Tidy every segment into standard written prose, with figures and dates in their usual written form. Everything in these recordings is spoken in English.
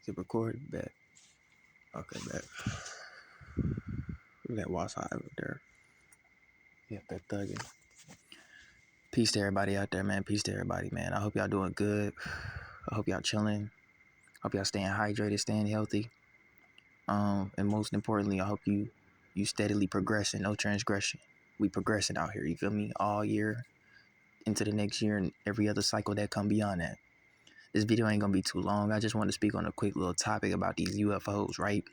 Is it recorded? Bet. Okay, bet. Look at that Wasa over there. Yep, that thugging. Peace to everybody out there, man. Peace to everybody, man. I hope y'all doing good. I hope y'all chilling. Hope y'all staying hydrated, staying healthy. And most importantly, I hope you steadily progressing, no transgression. We progressing out here, you feel me? All year into the next year and every other cycle that come beyond that. This video ain't gonna be too long. I just want to speak on a quick little topic about these UFOs, right?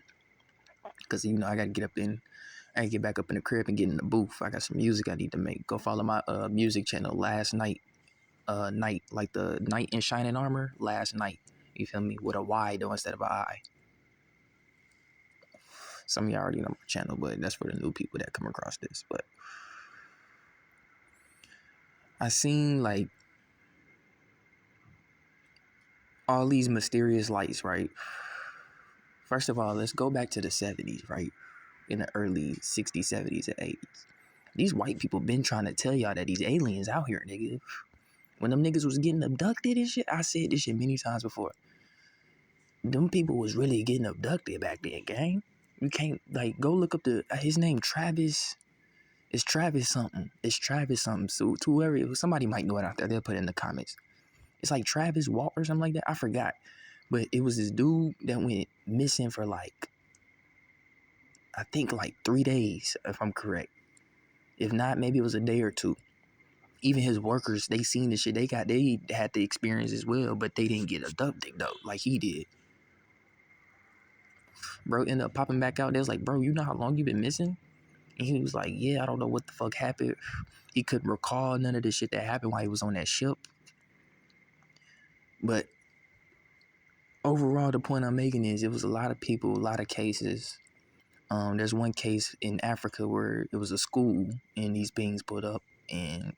Because, I gotta get back up in the crib and get in the booth. I got some music I need to make. Go follow my music channel, Last Night, like the Knight in Shining Armor, Last Night. You feel me? With a Y though instead of an I. Some of y'all already know my channel, but that's for the new people that come across this. But I seen like all these mysterious lights, right? First of all, let's go back to the 70s, right? In the early 60s, 70s, and 80s. These white people been trying to tell y'all that these aliens out here, nigga. When them niggas was getting abducted and shit, I said this shit many times before. Them people was really getting abducted back then, gang. You can't, like, go look up his name, Travis. It's Travis something. It's Travis something. So to whoever, somebody might know it out there. They'll put it in the comments. It's like Travis Walt or something like that. I forgot. But it was this dude that went missing for like, I think like 3 days, if I'm correct. If not, maybe it was a day or two. Even his workers, they seen the shit. They had the experience as well, but they didn't get abducted though, like he did. Bro ended up popping back out. They was like, bro, you know how long you been missing? And he was like, yeah, I don't know what the fuck happened. He couldn't recall none of the shit that happened while he was on that ship. But overall, the point I'm making is it was a lot of people, a lot of cases. There's one case in Africa where it was a school and these beings put up and,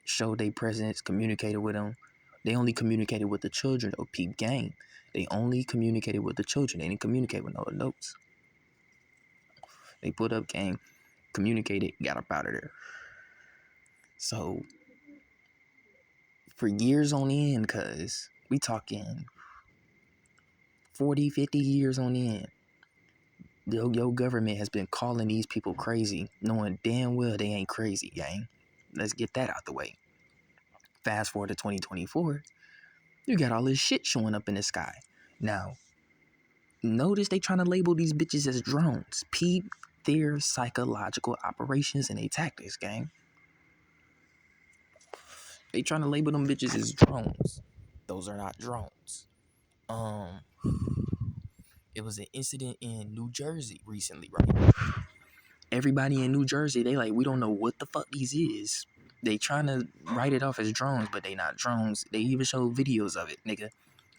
showed their presence, communicated with them. They only communicated with the children, though, peep game. They only communicated with the children. They didn't communicate with no adults. They put up game, communicated, got up out of there. So, for years on end, cuz, we talking 40, 50 years on end, your government has been calling these people crazy, knowing damn well they ain't crazy, gang. Let's get that out the way. Fast forward to 2024, you got all this shit showing up in the sky. Now, notice they trying to label these bitches as drones. Peep their psychological operations and their tactics, gang. They trying to label them bitches as drones. Those are not drones. It was an incident in New Jersey recently, right? Everybody in New Jersey, they like, we don't know what the fuck these is. They trying to write it off as drones, but they not drones. They even show videos of it, nigga.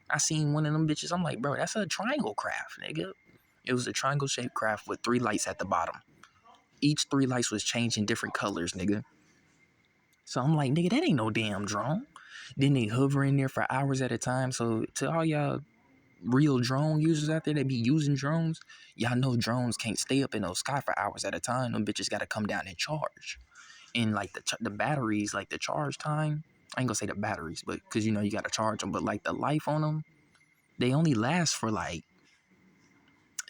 I seen one of them bitches. I'm like, bro, that's a triangle craft, nigga. It was a triangle-shaped craft with 3 lights at the bottom. Each 3 lights was changing different colors, nigga. So I'm like, nigga, that ain't no damn drone. Then they hover in there for hours at a time. So to all y'all real drone users out there that be using drones, y'all know drones can't stay up in the sky for hours at a time. Them bitches got to come down and charge. And like the batteries, like the charge time, I ain't gonna say the batteries, but because you got to charge them, but like the life on them, they only last for like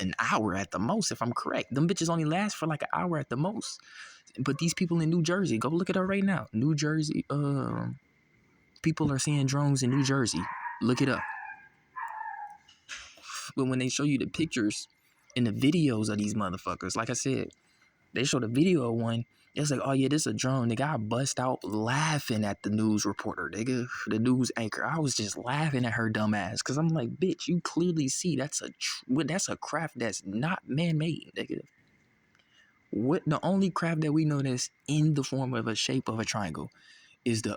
an hour at the most, if I'm correct. Them bitches only last for like an hour at the most. But these people in New Jersey, go look it up right now. New Jersey, people are seeing drones in New Jersey. Look it up. But when they show you the pictures and the videos of these motherfuckers, like I said, they showed a video of one. It's like, oh yeah, this is a drone. The guy bust out laughing at the news reporter, nigga, the news anchor. I was just laughing at her dumb ass because I'm like, bitch, you clearly see that's a craft that's not man-made, nigga. What the only craft that we know that's in the form of a shape of a triangle is the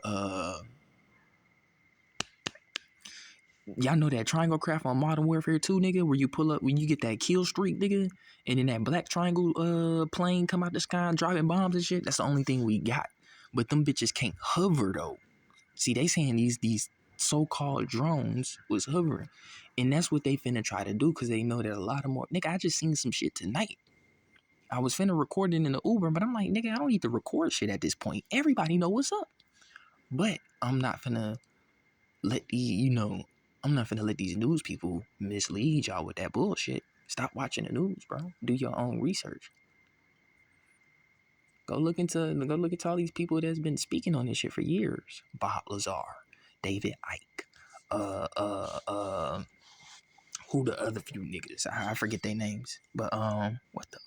y'all know that triangle craft on Modern Warfare 2, nigga, where you pull up when you get that kill streak, nigga, and then that black triangle plane come out the sky driving bombs and shit. That's the only thing we got. But them bitches can't hover though. See, they saying these so-called drones was hovering, and that's what they finna try to do because they know that a lot of more. Nigga, I just seen some shit tonight. I was finna record it in the Uber, but I'm like, nigga, I don't need to record shit at this point. Everybody know what's up. But I'm not finna let the, I'm not finna let these news people mislead y'all with that bullshit. Stop watching the news, bro. Do your own research. Go look into all these people that's been speaking on this shit for years. Bob Lazar, David Icke, who the other few niggas? I forget their names. But what the?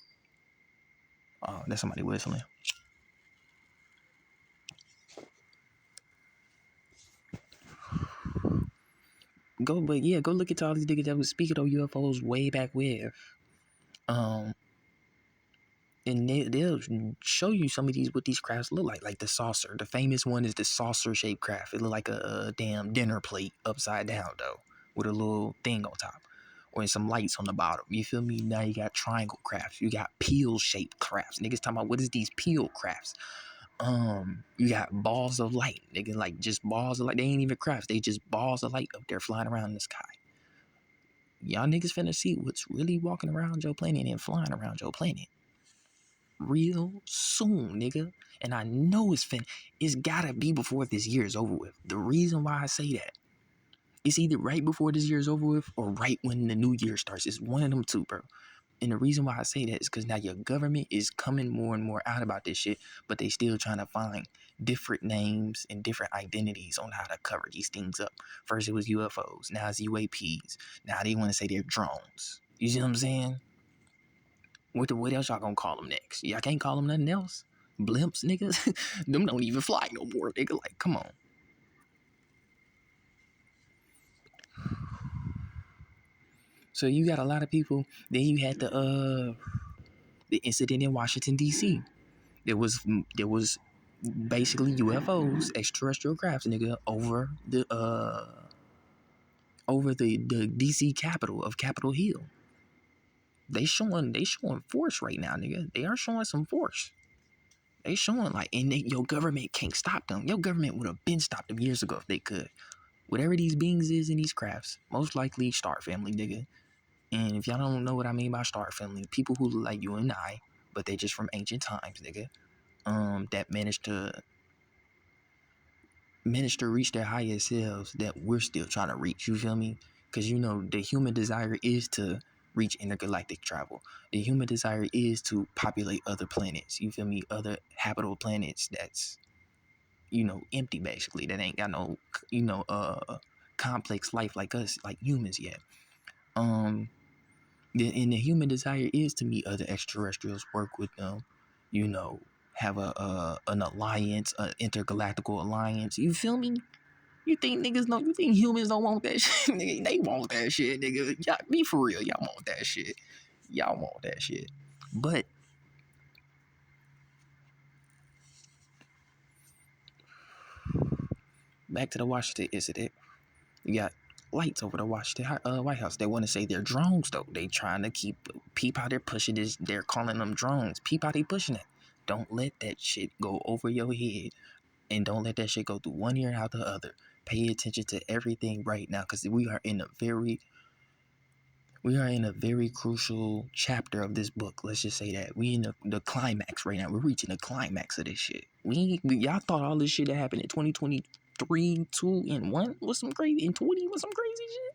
Oh, that's somebody whistling. Go look into all these niggas that was speaking on UFOs way back when. And they'll show you some of these what these crafts look like the saucer. The famous one is the saucer shaped craft. It look like a damn dinner plate upside down though, with a little thing on top, or some lights on the bottom. You feel me? Now you got triangle crafts. You got peel shaped crafts. Niggas talking about what is these peel crafts? You got balls of light, nigga, like just balls of light. They ain't even crafts. They just balls of light up there flying around in the sky. Y'all niggas finna see what's really walking around your planet and flying around your planet real soon, nigga. And I know it's gotta be before this year is over with. The reason why I say that, it's either right before this year is over with or right when the new year starts. It's one of them two, bro. And the reason why I say that is because now your government is coming more and more out about this shit, but they still trying to find different names and different identities on how to cover these things up. First it was UFOs, now it's UAPs. Now they want to say they're drones. You see what I'm saying? What else y'all gonna call them next? Y'all can't call them nothing else. Blimps, niggas. Them don't even fly no more, nigga. Like, come on. So you got a lot of people. Then you had the incident in Washington D.C. There was basically UFOs, extraterrestrial crafts, nigga, over the D.C. capital of Capitol Hill. They showing force right now, nigga. They are showing some force. They showing like, and your government can't stop them. Your government would have been stopped them years ago if they could. Whatever these beings is in these crafts, most likely Star Family, nigga. And if y'all don't know what I mean by Star Family, people who look like you and I, but they just from ancient times, nigga. That managed to reach their highest selves that we're still trying to reach. You feel me? Because you know the human desire is to reach intergalactic travel. The human desire is to populate other planets. You feel me? Other habitable planets that's, you know, empty basically. That ain't got no, you know, complex life like us, like humans yet. And the human desire is to meet other extraterrestrials, work with them, you know, have an alliance, an intergalactical alliance. You feel me? You think niggas know? You think humans don't want that shit? Nigga, they want that shit, nigga. Y'all, be for real. Y'all want that shit. Y'all want that shit. But back to the Washington incident. You got lights over the Washington White House. They want to say they're drones, though. They trying to peep how they're pushing this. They're calling them drones. Peep how they pushing it. Don't let that shit go over your head. And don't let that shit go through one ear and out the other. Pay attention to everything right now, because we are in a very crucial chapter of this book. Let's just say that we in the climax right now. We're reaching the climax of this shit. Y'all thought all this shit that happened in 2023, 2, and 1 was some crazy, and 20 was some crazy shit.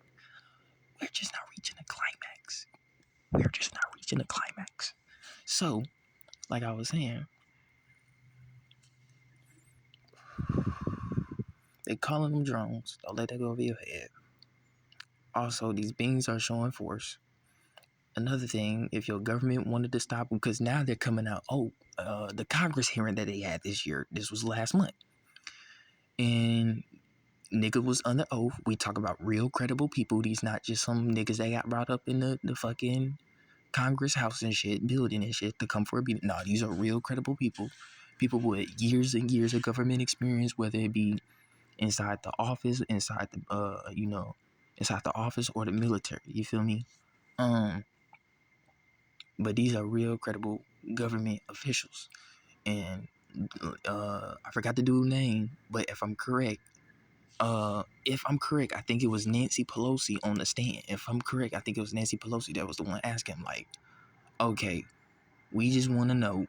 We're just not reaching the climax. So, like I was saying, they calling them drones. Don't let that go over your head. Also, these beings are showing force. Another thing, if your government wanted to stop them, because now they're coming out, the Congress hearing that they had this year, this was last month. And nigga was under oath. We talk about real credible people. These not just some niggas that got brought up in the fucking Congress house and shit, building and shit to come for a beating. No, these are real credible people. People with years and years of government experience, whether it be inside the office, inside the office or the military. You feel me? But these are real credible government officials. And I forgot the dude's name, but if I'm correct, I think it was Nancy Pelosi on the stand. If I'm correct, I think it was Nancy Pelosi that was the one asking, like, okay, we just want to know,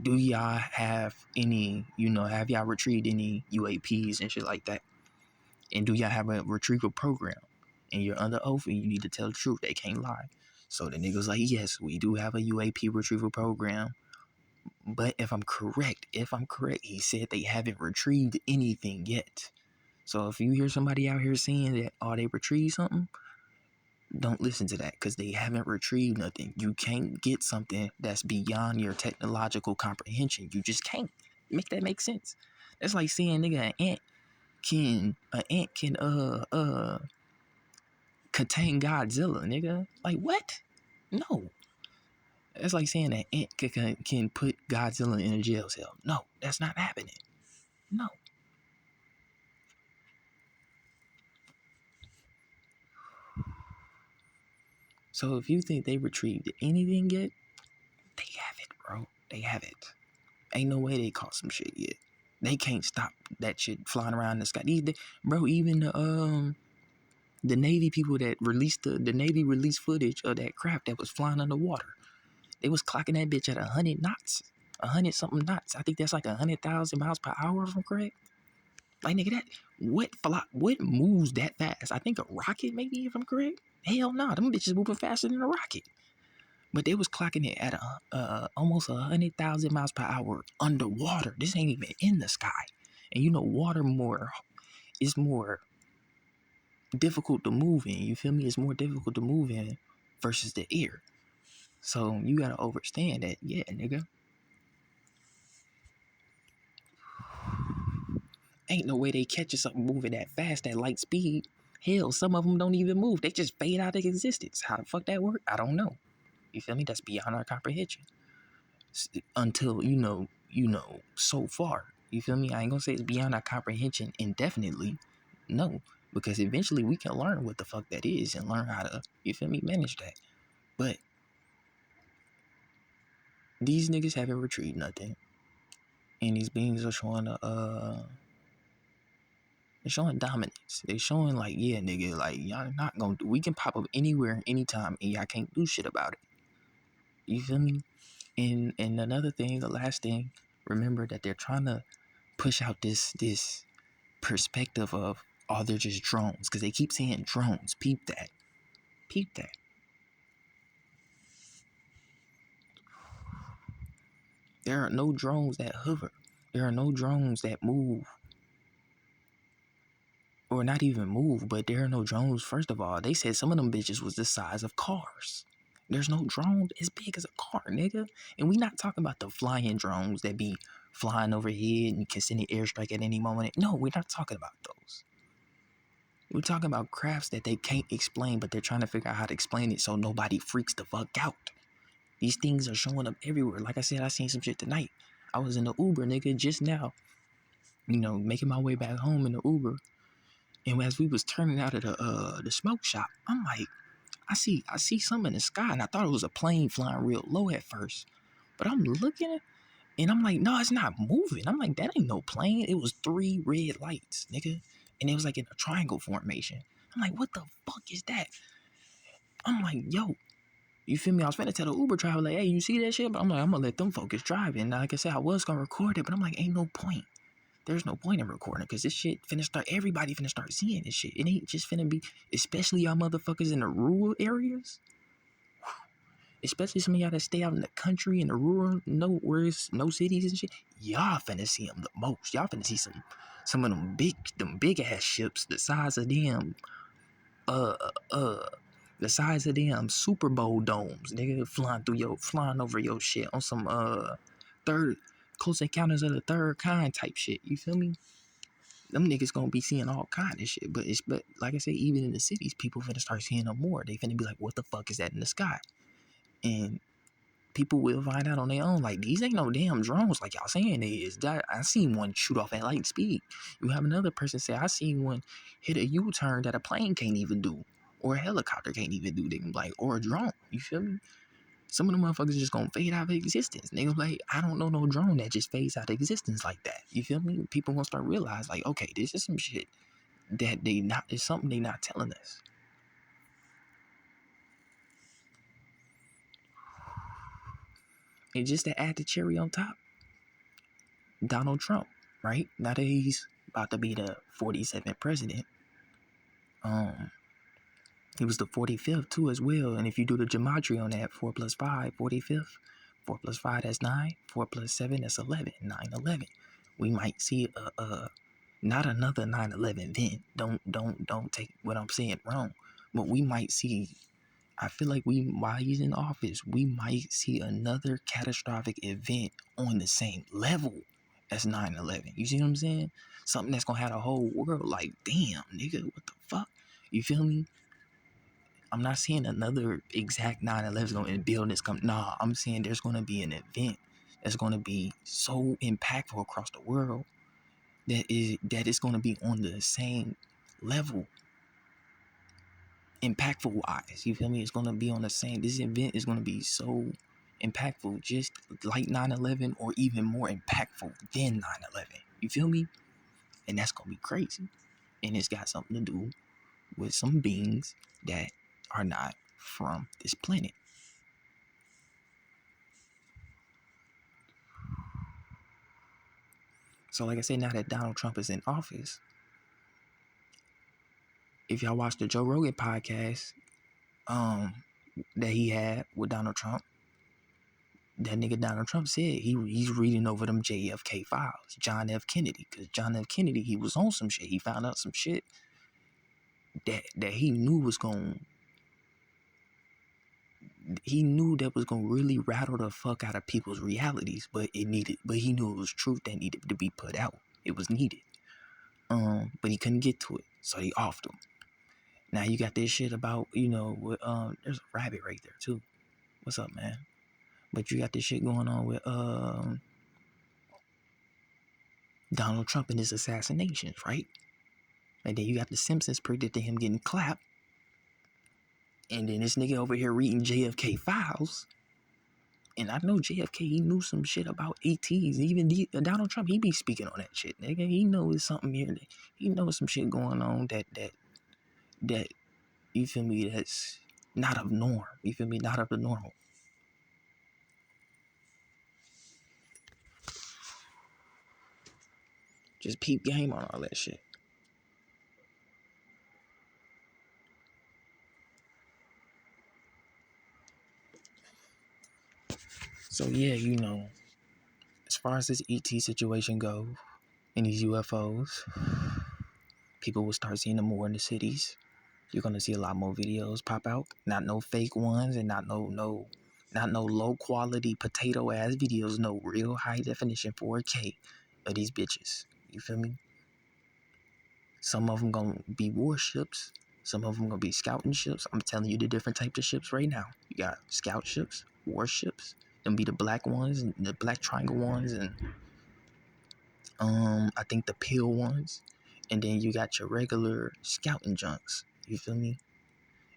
do y'all have any, have y'all retrieved any UAPs and shit like that? And do y'all have a retrieval program? And you're under oath and you need to tell the truth. They can't lie. So the nigga's like, yes, we do have a UAP retrieval program. But if I'm correct, he said they haven't retrieved anything yet. So if you hear somebody out here saying that, oh, they retrieved something, don't listen to that because they haven't retrieved nothing. You can't get something that's beyond your technological comprehension. You just can't make that make sense. That's like saying, nigga, an ant can contain Godzilla, nigga. Like what? No. That's like saying an ant can put Godzilla in a jail cell. No, that's not happening. No. So if you think they retrieved anything yet, they haven't, bro. They haven't. Ain't no way they caught some shit yet. They can't stop that shit flying around the sky. Bro, even the Navy people that released the Navy released footage of that craft that was flying underwater. They was clocking that bitch at 100 knots. 100 something knots. I think that's like 100,000 miles per hour, if I'm correct. Like, nigga, what moves that fast? I think a rocket, maybe, if I'm correct. Hell no, them bitches moving faster than a rocket. But they was clocking it at almost 100,000 miles per hour underwater. This ain't even in the sky. And you know, water is more difficult to move in. You feel me? It's more difficult to move in versus the air. So you gotta understand that, yeah, nigga. Ain't no way they catching something moving that fast at light speed. Hell, some of them don't even move. They just fade out of existence. How the fuck that work? I don't know. You feel me? That's beyond our comprehension. Until so far. You feel me? I ain't gonna say it's beyond our comprehension indefinitely. No, because eventually we can learn what the fuck that is and learn how to, you feel me, manage that. But these niggas haven't retrieved nothing, and these beings are showing they're showing dominance. They're showing like, yeah, nigga, like y'all not gonna we can pop up anywhere, anytime, and y'all can't do shit about it. You feel me? And another thing, the last thing, remember that they're trying to push out this perspective of, oh, they're just drones, because they keep saying drones. Peep that. There are no drones that hover. There are no drones that move. Or not even move, but there are no drones. First of all, they said some of them bitches was the size of cars. There's no drone as big as a car, nigga. And we not talking about the flying drones that be flying overhead and can send an airstrike at any moment. No, we're not talking about those. We're talking about crafts that they can't explain, but they're trying to figure out how to explain it so nobody freaks the fuck out. These things are showing up everywhere. Like I said, I seen some shit tonight. I was in the Uber, nigga, just now. Making my way back home in the Uber. And as we was turning out of the smoke shop, I'm like, I see something in the sky, and I thought it was a plane flying real low at first. But I'm looking, and I'm like, no, it's not moving. I'm like, that ain't no plane. It was 3 red lights, nigga. And it was like in a triangle formation. I'm like, what the fuck is that? I'm like, yo, you feel me? I was finna tell the Uber driver, like, hey, you see that shit? But I'm like, I'm gonna let them focus driving. Now, like I said, I was gonna record it, but I'm like, ain't no point. There's no point in recording because this shit everybody finna start seeing this shit. It ain't just finna be, especially y'all motherfuckers in the rural areas. Especially some of y'all that stay out in the country, in the rural, no cities and shit. Y'all finna see them the most. Y'all finna see some of them big ass ships the size of them, the size of them Super Bowl domes, nigga, flying over your shit on some Close Encounters of the Third Kind type shit. You feel me? Them niggas gonna be seeing all kind of shit. But like I said, even in the cities, people finna start seeing them more. They finna be like, what the fuck is that in the sky? And people will find out on their own. Like, these ain't no damn drones like y'all saying it is. I seen one shoot off at light speed. You have another person say, I seen one hit a U-turn that a plane can't even do. Or a helicopter can't even do. They can like, or a drone. You feel me? Some of them motherfuckers just gonna fade out of existence. They gonna like, I don't know no drone that just fades out of existence like that. You feel me? People gonna start realize like, okay, this is some shit that it's something they not telling us. And just to add the cherry on top, Donald Trump, right? Now that he's about to be the 47th president, He was the 45th too as well. And if you do the gematria on that, 4 plus 5, 45th. 4 plus 5, that's 9. 4 plus 7, that's 11. 9/11. We might see not another 9/11 event. Don't take what I'm saying wrong. But we might see, I feel like while he's in office, we might see another catastrophic event on the same level as 9/11. You see what I'm saying? Something that's gonna have the whole world like, damn, nigga, what the fuck? You feel me? I'm not saying another exact 9/11 going to buildings come. Nah, I'm saying there's going to be an event that's going to be so impactful across the world that it's going to be on the same level, impactful wise. You feel me? It's going to be on the same. This event is going to be so impactful, just like 9/11, or even more impactful than 9/11. You feel me? And that's going to be crazy. And it's got something to do with some beings that are not from this planet. So like I said, now that Donald Trump is in office, if y'all watch the Joe Rogan podcast that he had with Donald Trump, that nigga Donald Trump said he's reading over them JFK files, John F. Kennedy, because John F. Kennedy, he was on some shit. He found out some shit that he knew was going that was gonna really rattle the fuck out of people's realities, but he knew it was truth that needed to be put out. It was needed. But he couldn't get to it, so he offed him. Now you got this shit about, with there's a rabbit right there too. What's up, man? But you got this shit going on with Donald Trump and his assassinations, right? And then you got the Simpsons predicting him getting clapped. And then this nigga over here reading JFK files. And I know JFK, he knew some shit about ETs. Even Donald Trump, he be speaking on that shit, nigga. He knows something here. He knows some shit going on that you feel me, that's not of norm. You feel me? Not of the normal. Just peep game on all that shit. So yeah, as far as this ET situation goes, and these UFOs, people will start seeing them more in the cities. You're gonna see a lot more videos pop out. Not no fake ones, and not no low quality potato ass videos. No real high definition 4K of these bitches. You feel me? Some of them gonna be warships. Some of them gonna be scouting ships. I'm telling you the different types of ships right now. You got scout ships, warships. Them be the black ones, and the black triangle ones, and I think the pale ones. And then you got your regular scouting junks. You feel me?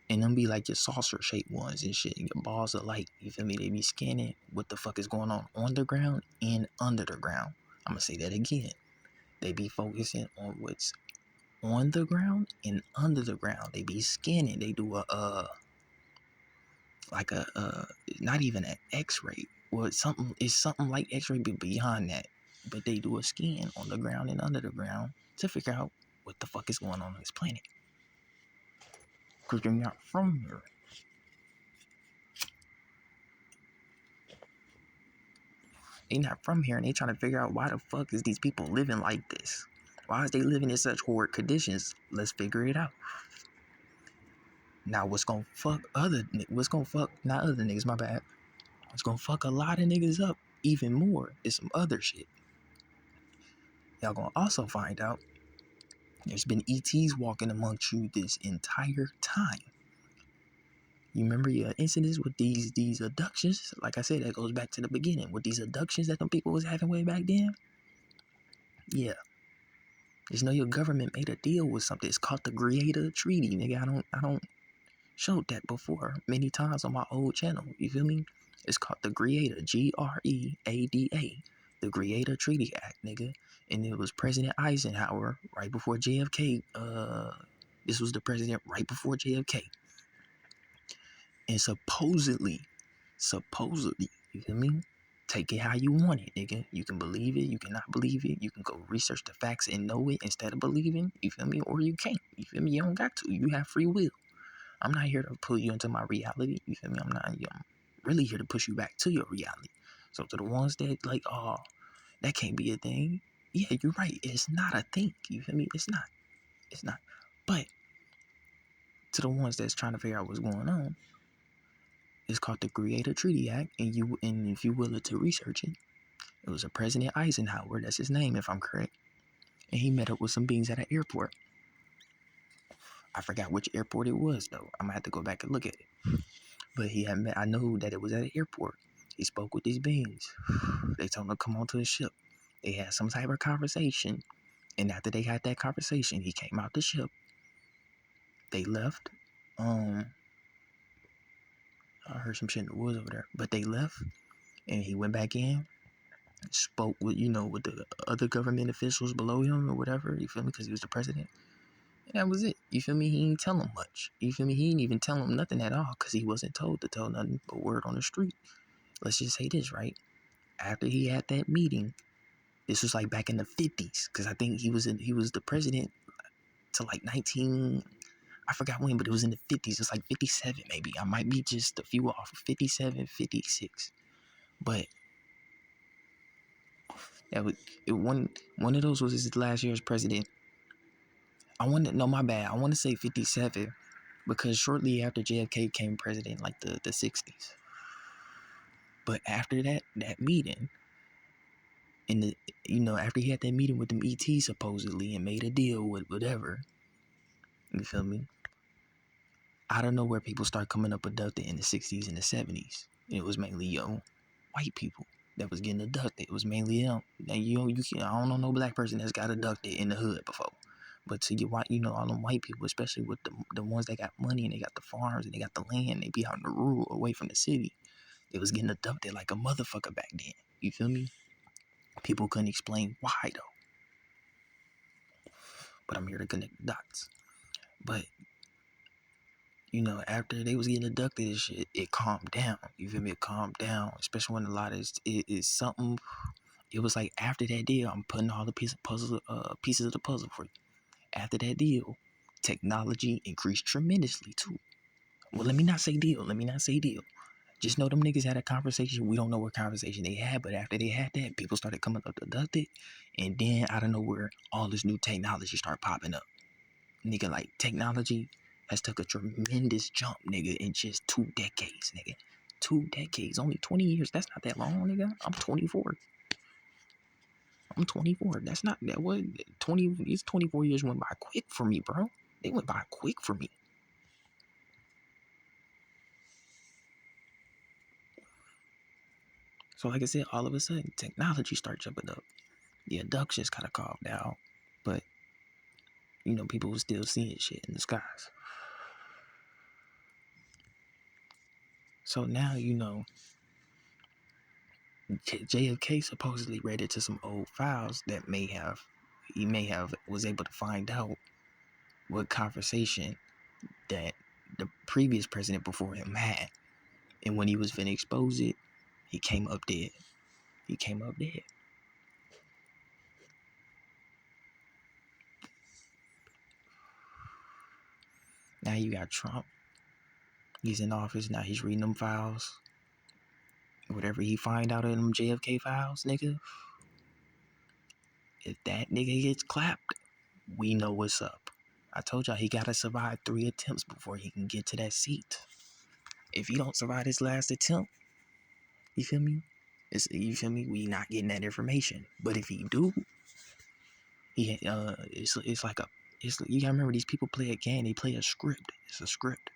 And them be like your saucer shaped ones and shit. Your balls of light. You feel me? They be scanning what the fuck is going on the ground and under the ground. I'm gonna say that again. They be focusing on what's on the ground and under the ground. They be scanning. They do not even an X-ray. Well, it's something like X-ray, but beyond that. But they do a scan on the ground and under the ground to figure out what the fuck is going on this planet. Because they're not from here. They not from here, and they trying to figure out why the fuck is these people living like this? Why is they living in such horrid conditions? Let's figure it out. Now, what's gonna fuck not other niggas, my bad. What's gonna fuck a lot of niggas up even more is some other shit. Y'all gonna also find out there's been ETs walking amongst you this entire time. You remember your incidents with these abductions? Like I said, that goes back to the beginning. With these abductions that them people was having way back then. Yeah. Just know your government made a deal with something. It's called the Greater Treaty, nigga. I don't showed that before many times on my old channel. You feel me? It's called the Greater, GREADA, the Greater Treaty Act, nigga. And it was President Eisenhower right before JFK. This was the president right before JFK. And supposedly, you feel me? Take it how you want it, nigga. You can believe it, you cannot believe it. You can go research the facts and know it instead of believing. You feel me? Or you can't. You feel me? You don't got to. You have free will. I'm not here to pull you into my reality. You feel me? I'm really here to push you back to your reality. So to the ones that like, oh, that can't be a thing. Yeah, you're right. It's not a thing. You feel me? It's not. It's not. But to the ones that's trying to figure out what's going on, it's called the Creator Treaty Act, and if you willing to research it, it was a President Eisenhower, that's his name if I'm correct, and he met up with some beings at an airport. I forgot which airport it was though. I'm gonna have to go back and look at it. But he had met. I know that it was at an airport. He spoke with these beings. They told him to come onto the ship. They had some type of conversation, and after they had that conversation, he came out the ship. They left. I heard some shit in the woods over there, but they left, and he went back in, spoke with with the other government officials below him or whatever. You feel me? Because he was the president. And that was it. You feel me? He didn't tell him much. You feel me? He didn't even tell him nothing at all because he wasn't told to tell nothing but word on the street. Let's just say this, right? After he had that meeting, this was like back in the 50s, because I think he was the president to like 19. I forgot when, but it was in the 50s. It's like 57 maybe. I might be just a few off. 57, 56. But that was one of those was his last year as president. I want to, no, my bad. I want to say 57 because shortly after JFK became president, like the 60s. But after that meeting, in the after he had that meeting with them ET supposedly and made a deal with whatever, you feel me? I don't know where people start coming up abducted in the 60s and the 70s. It was mainly young white people that was getting abducted. It was mainly them. Now I don't know no black person that's got abducted in the hood before. But to get white, all them white people, especially with the ones that got money and they got the farms and they got the land, they be out in the rural away from the city. They was getting abducted like a motherfucker back then. You feel me? People couldn't explain why though. But I'm here to connect the dots. But after they was getting abducted and shit, it calmed down. You feel me? It calmed down, especially when a lot of it is something. It was like after that deal, I'm putting all the pieces of the puzzle for you. After that deal, technology increased tremendously too. Well, let me not say deal. Just know them niggas had a conversation. We don't know what conversation they had, but after they had that, people started coming up abducted, and then out of nowhere, all this new technology started popping up. Nigga, like technology has took a tremendous jump, nigga, in just 2 decades, nigga. 2 decades, only 20 years. That's not that long, nigga. I'm 24. That's not that what 20. These 24 years went by quick for me, bro. They went by quick for me. So like I said, all of a sudden, technology starts jumping up. The abductions kind of calmed down, but people were still seeing shit in the skies. So now JFK supposedly read into some old files that he may have was able to find out what conversation that the previous president before him had, and when he was finna expose it, he came up dead. Now you got Trump. He's in office now. He's reading them files. Whatever he find out in them JFK files, nigga. If that nigga gets clapped, we know what's up. I told y'all he gotta survive 3 attempts before he can get to that seat. If he don't survive his last attempt, you feel me? We not getting that information. But if he do, it's like you gotta remember these people play a game. They play a script. It's a script.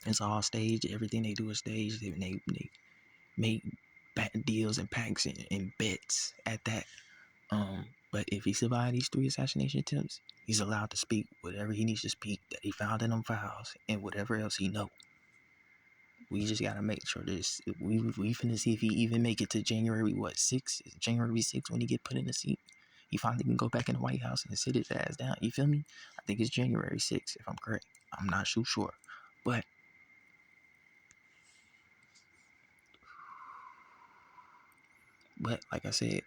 It's all staged. Everything they do is staged. They make deals and packs and bets at that. But if he survived these 3 assassination attempts, he's allowed to speak whatever he needs to speak that he found in them files and whatever else he know. We just gotta make sure this. We finna see if he even make it to January 6th. January 6th when he get put in the seat. He finally can go back in the White House and sit his ass down. You feel me? I think it's January 6th if I'm correct. I'm not too sure, but But like I said,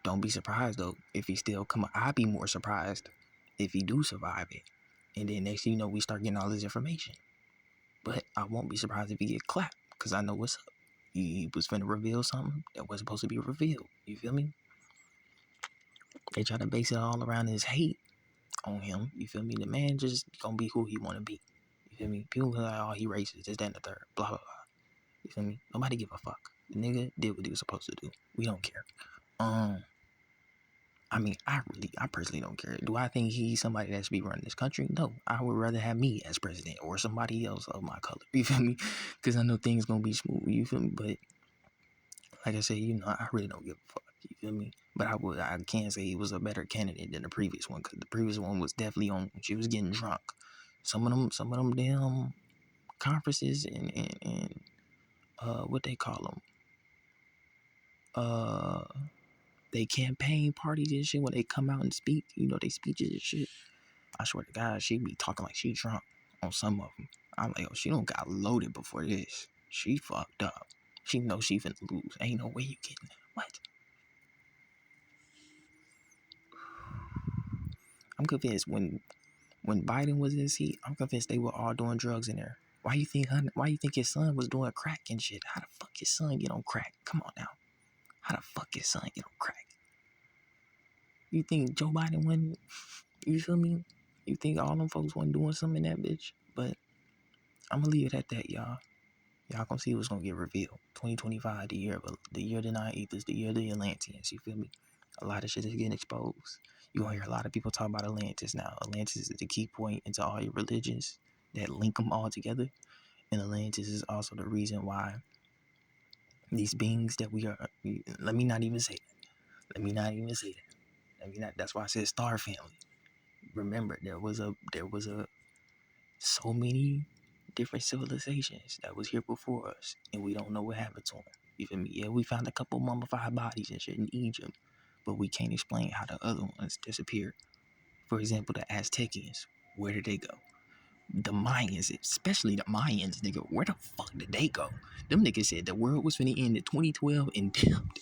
don't be surprised though if he still come. I'd be more surprised if he do survive it, and then next thing you know, we start getting all this information. But I won't be surprised if he get clapped, because I know what's up. He was finna reveal something that wasn't supposed to be revealed. You feel me? They try to base it all around his hate on him. You feel me? The man just gonna be who he wanna be. You feel me? People be like, oh, he racist, this, that, and the third. Blah, blah, blah. You feel me? Nobody give a fuck. The nigga did what he was supposed to do. We don't care. I mean, I personally don't care. Do I think he's somebody that should be running this country? No. I would rather have me as president or somebody else of my color. You feel me? Because I know things gonna be smooth. You feel me? But like I said, I really don't give a fuck. You feel me? But I can't say he was a better candidate than the previous one, because the previous one was definitely on. She was getting drunk. Some of them damn conferences and what they call them, they campaign parties and shit, when they come out and speak, they speeches and shit. I swear to God, she be talking like she drunk on some of them. I'm like, oh, she don't got loaded before this. She fucked up. She knows she finna lose. Ain't no way you getting that. What? I'm convinced when Biden was in his seat, I'm convinced they were all doing drugs in there. Why you think his son was doing crack and shit? How the fuck his son get on crack? Come on now. How the fuck his son get on crack? You think Joe Biden wasn't, you feel me? You think all them folks wasn't doing something in that bitch? But I'm gonna leave it at that, y'all. Y'all gonna see what's gonna get revealed. 2025, the year of the nine ethers, the year of the Atlanteans. You feel me? A lot of shit is getting exposed. You gonna hear a lot of people talk about Atlantis now. Atlantis is the key point into all your religions that link them all together. And Atlantis is also the reason why these beings that we are. Let me not even say that. That's why I said star family. Remember, there was a so many different civilizations that was here before us, and we don't know what happened to them. You feel me? Yeah, we found a couple mummified bodies and shit in Egypt, but we can't explain how the other ones disappeared. For example, the Aztecians, where did they go? The Mayans, especially the Mayans, nigga, where the fuck did they go? Them niggas said the world was finna end in 2012 and dipped.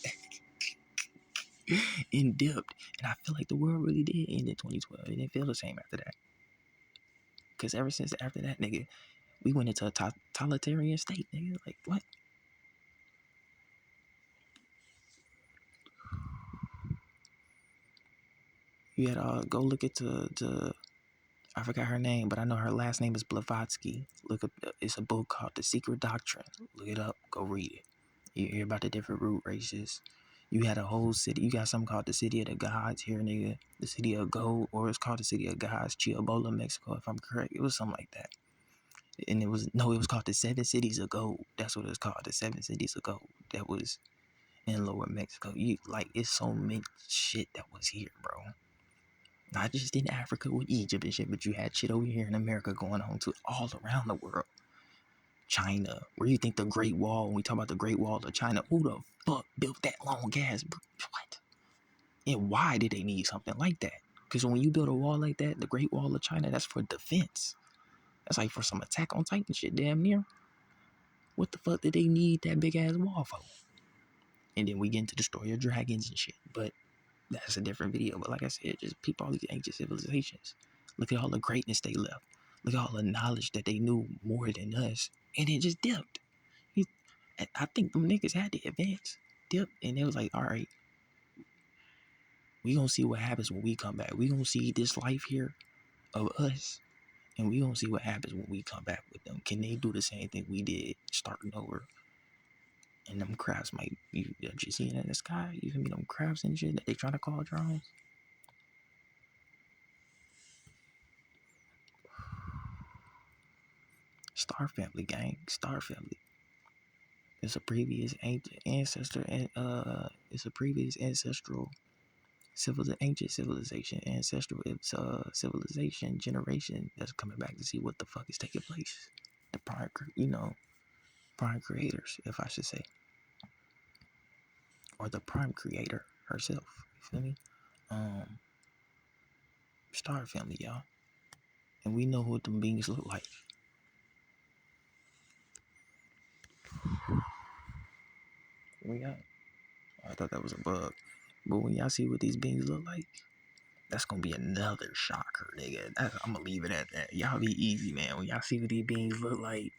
And dipped. And I feel like the world really did end in 2012. It didn't feel the same after that. Because ever since after that, nigga, we went into a totalitarian state, nigga. Like, what? You had to go look at I forgot her name, but I know her last name is Blavatsky. Look up, it's a book called The Secret Doctrine. Look it up, go read it. You hear about the different root races. You had a whole city. You got something called the City of the Gods here, nigga. The City of Gold, or it's called the City of Gods, Chiabola, Mexico, if I'm correct. It was something like that. And it was called the Seven Cities of Gold. That's what it's called, the Seven Cities of Gold. That was in Lower Mexico. It's so much shit that was here, bro. Not just in Africa with Egypt and shit, but you had shit over here in America going on to all around the world. China, where you think the Great Wall, when we talk about the Great Wall of China, who the fuck built that long ass, what? And why did they need something like that? Because when you build a wall like that, the Great Wall of China, that's for defense. That's like for some Attack on Titan shit, damn near. What the fuck did they need that big ass wall for? And then we get into destroy your dragons and shit. But that's a different video. But like I said, just peep all these ancient civilizations. Look at all the greatness they left. Look at all the knowledge that they knew more than us. And it just dipped. I think them niggas had to advance. Dip. And it was like, all right, we gonna see what happens when we come back. We gonna see this life here of us. And we gonna see what happens when we come back with them. Can they do the same thing we did starting over? And them crabs might, you just seeing in the sky, you feel me? Them crabs and shit that they trying to call drones. Star Family, gang. Star Family. It's a previous ancestor, and it's a previous ancestral ancient civilization, ancestral civilization generation that's coming back to see what the fuck is taking place. The prime creators, if I should say, or the prime creator herself. You feel me? Star Family, y'all, and we know what them beings look like. We got I thought that was a bug. But when y'all see what these beans look like, that's gonna be another shocker, nigga. I'm gonna leave it at that. Y'all be easy, man. When y'all see what these beans look like,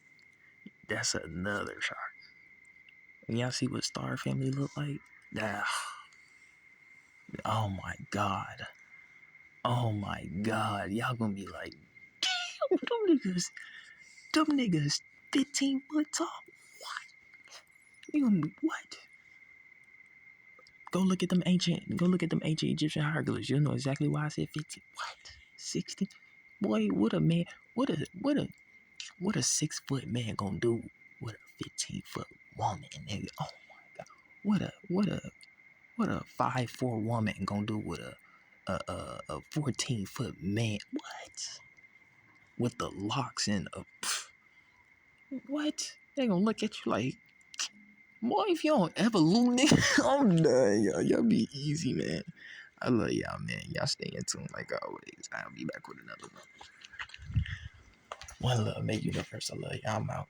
that's another shocker. When y'all see what Star Family look like, that, oh my god. Oh my god. Y'all gonna be like, damn, them niggas 15 foot tall. What? You gonna be, what? Go look at them ancient Egyptian hieroglyphs. You'll know exactly why I said 15. What? 60? Boy, what a 6 foot man gonna do with a 15-foot woman, nigga? Oh my god. What a 5'4" woman gonna do with a 14-foot man? What? With the locks and what? They gonna look at you like, boy, if you don't ever lose, nigga, I'm done, y'all. Y'all be easy, man. I love y'all, man. Y'all stay in tune like always. I'll be back with another one. One love, make universe. I love y'all. I'm out.